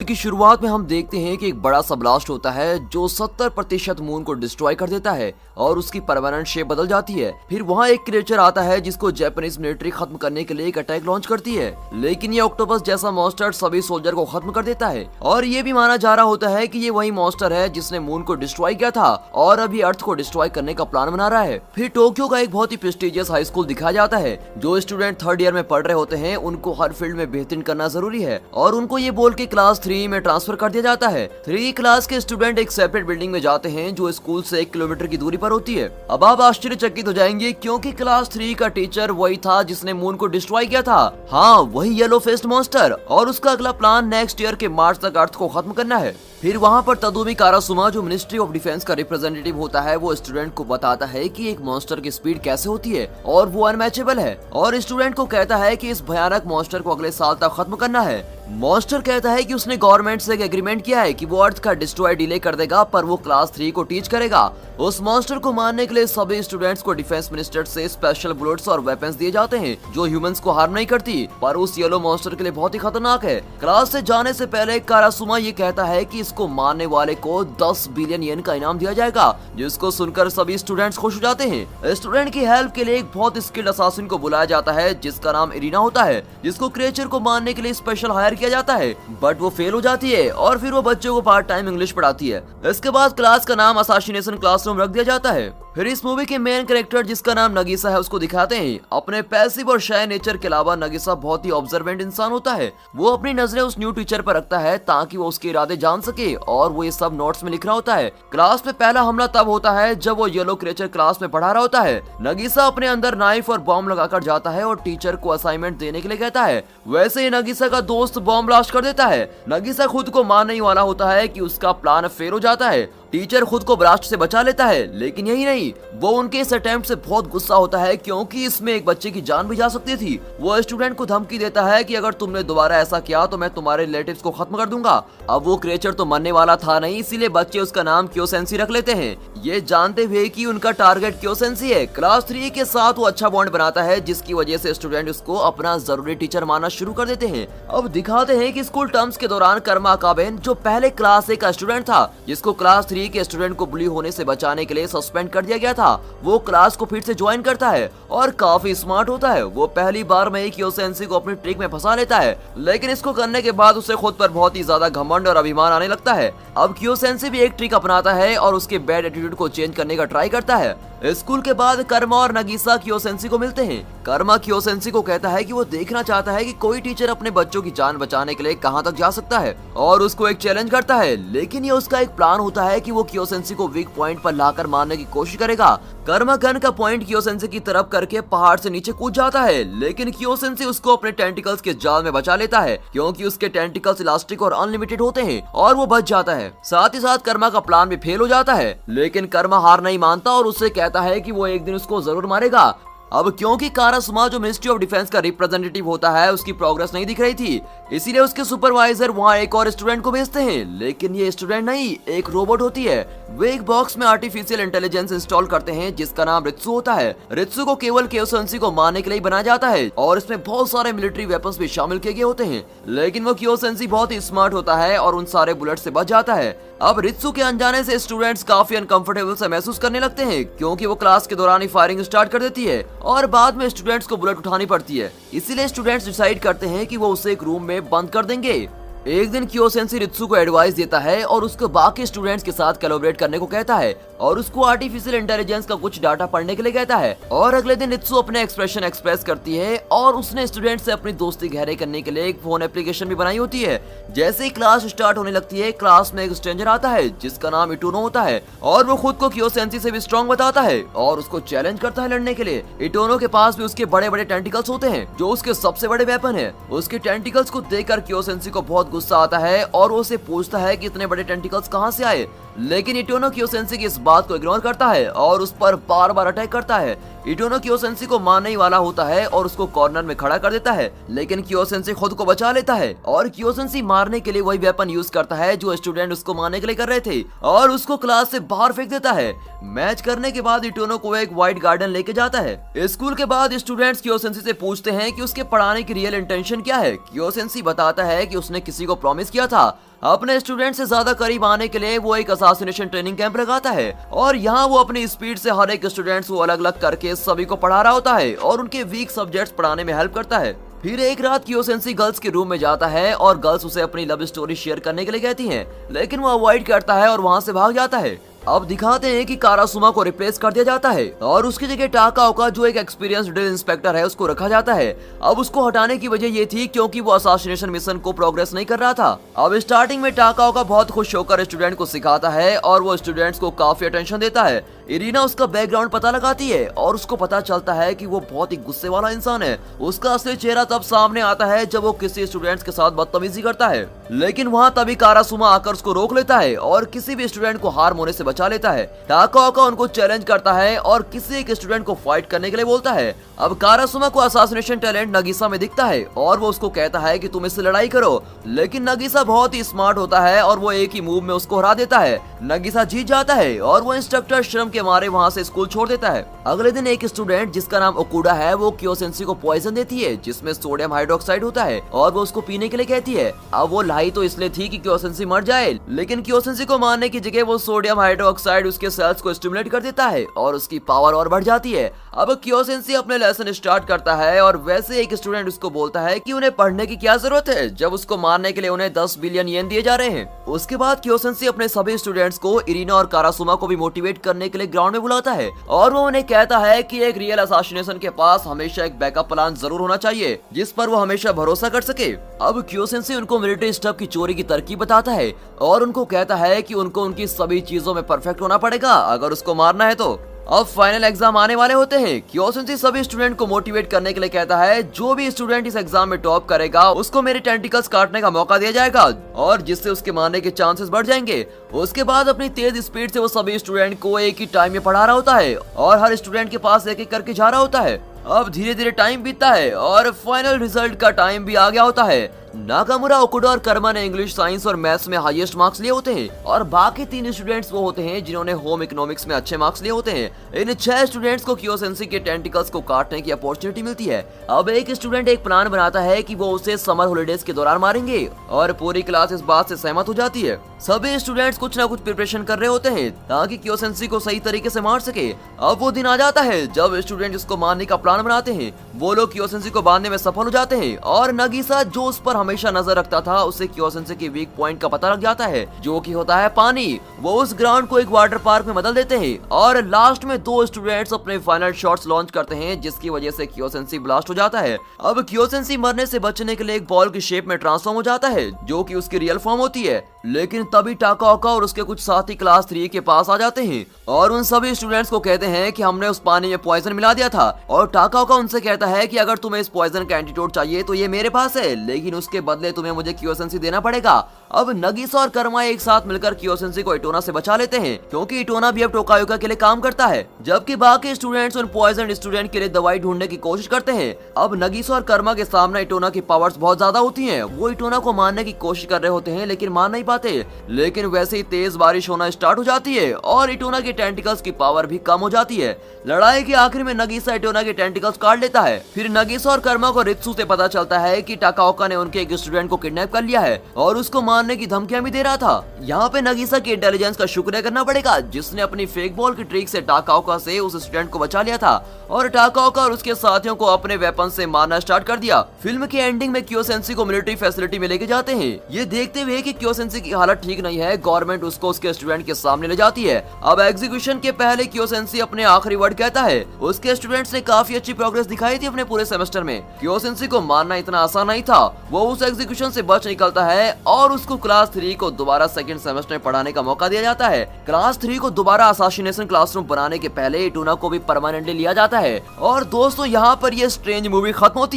की शुरुआत में हम देखते हैं कि एक बड़ा सा ब्लास्ट होता है जो 70% मून को डिस्ट्रॉय कर देता है और उसकी परमानेंट शेप बदल जाती है। फिर वहाँ एक क्रिएचर आता है जिसको जापानीज मिलिट्री खत्म करने के लिए एक अटैक लॉन्च करती है, लेकिन ये ऑक्टोपस जैसा मॉन्स्टर सभी सोल्जर को खत्म कर देता है और ये भी माना जा रहा होता है कि ये वही मॉन्स्टर है जिसने मून को डिस्ट्रॉय किया था और अभी अर्थ को डिस्ट्रॉय करने का प्लान बना रहा है। फिर टोक्यो का एक बहुत ही प्रेस्टिजियस हाई स्कूल दिखाया जाता है। जो स्टूडेंट थर्ड ईयर में पढ़ रहे होते हैं उनको हर फील्ड में बेहतरीन करना जरूरी है और उनको ये बोल के क्लास 3 में ट्रांसफर कर दिया जाता है। 3 क्लास के स्टूडेंट एक सेपरेट बिल्डिंग में जाते हैं जो स्कूल से 1 किलोमीटर की दूरी पर होती है। अब आप आश्चर्यचकित हो जाएंगे क्योंकि क्लास 3 का टीचर वही था जिसने मून को डिस्ट्रॉय किया था। हाँ, वही येलो फेस्ड मॉन्स्टर, और उसका अगला प्लान नेक्स्ट ईयर के मार्च तक अर्थ को खत्म करना है। फिर वहाँ पर तदुमी कारासुमा जो मिनिस्ट्री ऑफ डिफेंस का रिप्रेजेंटेटिव होता है वो स्टूडेंट को बताता है कि एक मॉन्स्टर की स्पीड कैसे होती है और वो अनमैचेबल है, और स्टूडेंट को कहता है कि इस भयानक मॉन्स्टर को अगले साल तक खत्म करना है। मॉन्स्टर कहता है कि उसने गवर्नमेंट से एक एग्रीमेंट किया है कि वो अर्थ का डिस्ट्रॉय डिले कर देगा पर वो क्लास 3 को टीच करेगा। उस मॉन्स्टर को मारने के लिए सभी स्टूडेंट्स को डिफेंस मिनिस्टर से स्पेशल बुलेट्स और वेपन्स दिए जाते हैं जो ह्यूमंस को हार्म नहीं करती पर उस येलो मॉन्स्टर के लिए बहुत ही खतरनाक है। क्लास से जाने से पहले कारासुमा ये कहता है कि इसको मारने वाले को 10 बिलियन येन का इनाम दिया जाएगा, जिसको सुनकर सभी स्टूडेंट्स खुश हो जाते हैं। स्टूडेंट की हेल्प के लिए एक बहुत स्किल्ड असासिन को बुलाया जाता है जिसका नाम इरिना होता है, जिसको क्रिएचर को मारने के लिए स्पेशल हायर किया जाता है, बट वो फेल हो जाती है और फिर वो बच्चों को पार्ट टाइम इंग्लिश पढ़ाती है। इसके बाद क्लास का नाम असासिनेशन क्लासरूम रख दिया जाता है। फिर इस मूवी के मेन कैरेक्टर जिसका नाम नगीसा है उसको दिखाते हैं। अपने पैसिव और शाय नेचर के अलावा नगीसा बहुत ही ऑब्जर्वेंट इंसान होता है। वो अपनी नजरें उस न्यू टीचर पर रखता है ताकि वो उसके इरादे जान सके और वो ये सब नोट्स में लिख रहा होता है। क्लास में पहला हमला तब होता है जब वो येलो क्रिएचर क्लास में पढ़ा रहा होता है। नगीसा अपने अंदर नाइफ और बॉम्ब लगाकर जाता है और टीचर को असाइनमेंट देने के लिए कहता है। वैसे ही नगीसा का दोस्त बॉम्ब ब्लास्ट कर देता है। नगीसा खुद को मारने ही वाला होता है कि उसका प्लान फेल हो जाता है। टीचर खुद को ब्लास्ट से बचा लेता है, लेकिन यही नहीं, वो उनके इस अटेम्प्ट से बहुत गुस्सा होता है क्योंकि इसमें एक बच्चे की जान भी जा सकती थी। वो स्टूडेंट को धमकी देता है कि अगर तुमने दोबारा ऐसा किया तो मैं तुम्हारे रिलेटिव्स को खत्म कर दूंगा। अब वो क्रिएचर तो मरने वाला था नहीं, इसीलिए बच्चे उसका नाम क्योसेंसी रख लेते हैं, ये जानते हुए कि उनका टारगेट क्योसेंसी है। क्लास 3 के साथ वो अच्छा बॉन्ड बनाता है जिसकी वजह से स्टूडेंट उसको अपना जरूरी टीचर मानना शुरू कर देते हैं। अब दिखाते हैं कि स्कूल टर्म्स के दौरान कर्मा अकाबेन जो पहले क्लास 1 का स्टूडेंट था जिसको क्लास 3 के स्टूडेंट को बुली होने से बचाने के लिए सस्पेंड कर दिया गया था, वो क्लास को फिर से ज्वाइन करता है और काफी स्मार्ट होता है। वो पहली बार में ही क्योसेंसी को अपनी ट्रिक में फंसा लेता है, लेकिन इसको करने के बाद उसे खुद पर बहुत ही ज्यादा घमंड और अभिमान आने लगता है। अब क्योसेंसी भी एक ट्रिक अपनाता है और उसके बैड एटीट्यूड को चेंज करने का ट्राई करता है। स्कूल के बाद कर्मा और नगीसा क्योसेंसी को मिलते हैं। कर्मा क्योसेंसी को कहता है कि वो देखना चाहता है कि कोई टीचर अपने बच्चों की जान बचाने के लिए कहां तक जा सकता है और उसको एक चैलेंज करता है, लेकिन ये उसका एक प्लान होता है कि वो क्योसेंसी को वीक पॉइंट पर लाकर मारने की कोशिश करेगा। कर्मा गन का पॉइंट क्योसेंसी की तरफ करके पहाड़ से नीचे कूद जाता है, लेकिन क्योसेंसी उसको अपने टेंटिकल्स के जाल में बचा लेता है क्योंकि उसके टेंटिकल्स इलास्टिक और अनलिमिटेड होते हैं और वो बच जाता है। साथ ही साथ कर्मा का प्लान भी फेल हो जाता है, लेकिन कर्मा हार नहीं मानता और उससे कहता है कि वो एक दिन उसको जरूर मारेगा। अब क्योंकि कारासुमा जो मिनिस्ट्री ऑफ डिफेंस का रिप्रेजेंटेटिव होता है उसकी प्रोग्रेस नहीं दिख रही थी, इसीलिए उसके सुपरवाइजर वहाँ एक और स्टूडेंट को भेजते हैं, लेकिन ये स्टूडेंट नहीं, एक रोबोट होती है। वे एक बॉक्स में आर्टिफिशियल इंटेलिजेंस इंस्टॉल करते हैं जिसका नाम रित्सु होता है। रित्सु को केवल क्योसेंसी को मारने के लिए बनाया जाता है और इसमें बहुत सारे मिलिट्री वेपन्स भी शामिल किए गए होते हैं, लेकिन वो क्योसेंसी बहुत ही स्मार्ट होता है और उन सारे बुलेट से बच जाता है। अब रित्सु के अनजाने से स्टूडेंट्स काफी अनकंफर्टेबल से महसूस करने लगते हैं क्योंकि वो क्लास के दौरान ही फायरिंग स्टार्ट कर देती है और बाद में स्टूडेंट्स को बुलेट उठानी पड़ती है। इसीलिए स्टूडेंट्स डिसाइड करते हैं कि वो उसे एक रूम में बंद कर देंगे। एक दिन क्योसेंसी रित्सु को एडवाइस देता है और उसको बाकी स्टूडेंट्स के साथ कोलैबोरेट करने को कहता है और उसको आर्टिफिशियल इंटेलिजेंस का कुछ डाटा पढ़ने के लिए कहता है। और अगले दिन रित्सु अपने एक्सप्रेशन एक्सप्रेस करती है और उसने स्टूडेंट से अपनी दोस्ती गहरे करने के लिए एक फोन एप्लीकेशन भी बनाई होती है। जैसे ही क्लास स्टार्ट होने लगती है, क्लास में एक स्ट्रेंजर आता है जिसका नाम इटोनो होता है और वो खुद को क्योसेंसी से भी स्ट्रॉन्ग बताता है और उसको चैलेंज करता है लड़ने के लिए। इटोनो के पास भी उसके बड़े बड़े टेंटिकल्स होते हैं जो उसके सबसे बड़े वेपन है। उसके टेंटिकल्स को देखकर क्योसेंसी को बहुत गुस्सा आता है और वो उसे पूछता है कि इतने बड़े टेंटिकल्स कहां से आए, लेकिन इटोनो क्योसेंसी की इस बात को इग्नोर करता है और उस पर बार बार अटैक करता है। इटोनो क्योसेंसी को मारने ही वाला होता है और उसको कॉर्नर में खड़ा कर देता है, लेकिन क्योसेंसी खुद को बचा लेता है और क्योसेंसी मारने के लिए वही वेपन यूज करता है जो स्टूडेंट उसको मारने के लिए कर रहे थे और उसको क्लास से बाहर फेंक देता है। मैच करने के बाद इटोनो को एक व्हाइट गार्डन लेके जाता है। स्कूल के बाद स्टूडेंट्स क्योसेंसी से पूछते हैं कि उसके पढ़ाने की रियल इंटेंशन क्या है। क्योसेंसी बताता है कि उसने किसी को प्रॉमिस किया था अपने स्टूडेंट से ज्यादा करीब आने के लिए वो एक असासिनेशन ट्रेनिंग कैंप लगाता है और यहाँ वो अपनी स्पीड से हर एक स्टूडेंट्स को अलग अलग करके सभी को पढ़ा रहा होता है और उनके वीक सब्जेक्ट्स पढ़ाने में हेल्प करता है। फिर एक रात कियोसेंसी गर्ल्स के रूम में जाता है और गर्ल्स उसे अपनी लव स्टोरी शेयर करने के लिए कहती हैं, लेकिन वो अवॉइड करता है और वहाँ से भाग जाता है। अब दिखाते हैं कि कारासुमा को रिप्लेस कर दिया जाता है और उसकी जगह टाकाओका जो एक एक्सपीरियंस्ड ड्रिल इंस्पेक्टर है उसको रखा जाता है। अब उसको हटाने की वजह ये थी क्योंकि वो असासिनेशन मिशन को प्रोग्रेस नहीं कर रहा था। अब स्टार्टिंग में टाकाओका बहुत खुश होकर स्टूडेंट को सिखाता है और वो स्टूडेंट्स को काफी अटेंशन देता है। इरीना उसका बैकग्राउंड पता लगाती है और उसको पता चलता है कि वो बहुत ही गुस्से वाला इंसान है। उसका असली चेहरा तब सामने आता है जब वो किसी स्टूडेंट्स के साथ बदतमीजी करता है, लेकिन वहाँ तभी कारासुमा आकर उसको रोक लेता है और किसी भी स्टूडेंट को हार होने से बचा लेता है। टाकाओका उनको चैलेंज करता है और किसी एक स्टूडेंट को फाइट करने के लिए बोलता है। अब कारासुमा को असासिनेशन टैलेंट नगीसा में दिखता है और वो उसको कहता है कि तुम इससे लड़ाई करो, लेकिन नगीसा बहुत ही स्मार्ट होता है और वो एक ही मूव में उसको हरा देता है। नगीसा जीत जाता है और वो इंस्ट्रक्टर शर्म के मारे वहाँ से स्कूल छोड़ देता है। अगले दिन एक स्टूडेंट जिसका नाम ओकुडा है वो कियोसेंसी को पॉइजन देती है जिसमें सोडियम हाइड्रोक्साइड होता है और वो उसको पीने के लिए कहती है। अब वो लाई तो इसलिए थी कि कियोसेंसी मर जाए, लेकिन कियोसेंसी को मारने की जगह वो सोडियम हाइड्रोक्साइड उसके सेल्स को स्टिमुलेट कर देता है और उसकी पावर और बढ़ जाती है। अब कियोसेंसी अपने लेसन स्टार्ट करता है और वैसे एक स्टूडेंट उसको बोलता है कि उन्हें पढ़ने की क्या जरूरत है जब उसको मारने के लिए उन्हें 10 बिलियन येन दिए जा रहे हैं। उसके बाद कियोसेंसी अपने सभी स्टूडेंट्स को इरीना और कारासुमा को भी मोटिवेट करने के लिए ग्राउंड में बुलाता है और वो उन्हें कहता है कि एक रियल असासिनेशन के पास हमेशा एक बैकअप प्लान जरूर होना चाहिए जिस पर वो हमेशा भरोसा कर सके। अब कियोसेंसी उनको मिलिट्री स्टफ की चोरी की तरकीब बताता है और उनको कहता है कि उनको उनकी सभी चीजों में परफेक्ट होना पड़ेगा अगर उसको मारना है तो। अब फाइनल एग्जाम आने वाले होते हैं। कियोसेंसी सभी स्टूडेंट को मोटिवेट करने के लिए कहता है जो भी स्टूडेंट इस एग्जाम में टॉप करेगा उसको मेरे टेंटिकल्स काटने का मौका दिया जाएगा और जिससे उसके मारने के चांसेस बढ़ जाएंगे। उसके बाद अपनी तेज स्पीड से वो सभी स्टूडेंट को एक ही टाइम में पढ़ा रहा होता है और हर स्टूडेंट के पास एक एक करके जा रहा होता है। अब धीरे धीरे टाइम बीतता है और फाइनल रिजल्ट का टाइम भी आ गया होता है। नाकामुरा, ओकुडा और कर्मा ने इंग्लिश, साइंस और मैथ्स में हाईएस्ट मार्क्स लिए होते हैं और बाकी 3 स्टूडेंट्स वो होते हैं जिन्होंने होम इकोनॉमिक्स में अच्छे मार्क्स लिए होते हैं। इन 6 स्टूडेंट्स को कियोसेंसी के टेंटिकल्स को काटने की अपॉर्चुनिटी मिलती है। अब एक स्टूडेंट एक प्लान बनाता है कि वो उसे समर हॉलिडेज के दौरान मारेंगे और पूरी क्लास इस बात से सहमत हो जाती है। सभी स्टूडेंट्स कुछ ना कुछ प्रिपरेशन कर रहे होते हैं ताकि कियोसेंसी को सही तरीके से मार सके। अब वो दिन आ जाता है जब स्टूडेंट इसको मारने का प्लान बनाते हैं। वो लोग कियोसेंसी को बांधने में सफल हो जाते हैं और नगीसा जो उस पर हमेशा नजर रखता था उसे कियोसेंसी के वीक पॉइंट का पता लग जाता है जो कि होता है पानी। वो उस ग्राउंड को एक वाटर पार्क में बदल देते हैं और लास्ट में 2 स्टूडेंट्स अपने फाइनल शॉट्स लॉन्च करते हैं जिसकी वजह से कियोसेंसी ब्लास्ट हो जाता है। अब कियोसेंसी मरने से बचने के लिए एक बॉल की शेप में ट्रांसफॉर्म हो जाता है जो कि उसकी रियल फॉर्म होती है, लेकिन तभी टाकाओका और उसके कुछ साथी क्लास 3 के पास आ जाते हैं और उन सभी स्टूडेंट्स को कहते हैं कि हमने उस पानी में पॉइजन मिला दिया था और टाकाओका उनसे कहता है कि अगर तुम्हें इस पॉइजन का एंटीडोट चाहिए तो ये मेरे पास है, लेकिन उसके बदले तुम्हें मुझे कियोसेंसी देना पड़ेगा। अब नगीसा और कर्मा एक साथ मिलकर कियोसेंसी को इटोना से बचा लेते हैं क्योंकि इटोना भी अब टोकायोका के लिए काम करता है, जबकि बाकी स्टूडेंट्स उन पॉइजन स्टूडेंट के लिए दवाई ढूंढने की कोशिश करते हैं। अब नगीसा और कर्मा के सामने इटोना की पावर्स बहुत ज्यादा होती हैं। वो इटोना को मारने की कोशिश कर रहे होते हैं लेकिन मार नहीं पाते, लेकिन वैसे ही तेज बारिश होना स्टार्ट हो जाती है और इटोना के टेंटिकल्स की पावर भी कम हो जाती है। लड़ाई के आखिर में नगीसा इटोना के टेंटिकल्स काट लेता है। फिर नगीसा और कर्मा को रित्सु से पता चलता है कि टाकाओका ने उनके एक स्टूडेंट को किडनैप कर लिया है और उसको मारने की धमकियां भी दे रहा था। यहाँ पे नगीसा की इंटेलिजेंस का शुक्रिया करना पड़ेगा जिसने अपनी फेक बॉल की ट्रिक से टाकाओका से उस स्टूडेंट को बचा लिया था और टाकाओका और उसके साथियों को अपने वेपन से मारना स्टार्ट कर दिया। फिल्म के एंडिंग में कियोसेंसी को मिलिट्री फैसिलिटी में लेके जाते हैं। ये देखते हुए कि कियोसेंसी की हालत ठीक नहीं है, गवर्नमेंट उसको उसके स्टूडेंट के सामने ले जाती है। अब एग्जीक्यूशन के पहले कियोसेंसी अपने आखिरी वर्ड कहता है। उसके स्टूडेंट्स ने काफी अच्छी प्रोग्रेस दिखाई थी अपने पूरे सेमेस्टर में। कियोसेंसी को मारना इतना आसान नहीं था। वो उस एग्जीक्यूशन से बच निकलता है और उसको क्लास 3 को दोबारा सेकंड सेमेस्टर में पढ़ाने का मौका दिया जाता है। क्लास 3 को दोबारा असासिनेशन क्लासरूम बनाने के पहले इटोना को भी परमानेंटली लिया जाता है। और दोस्तों यहाँ पर ये स्ट्रेंज मूवी खत्म होती है।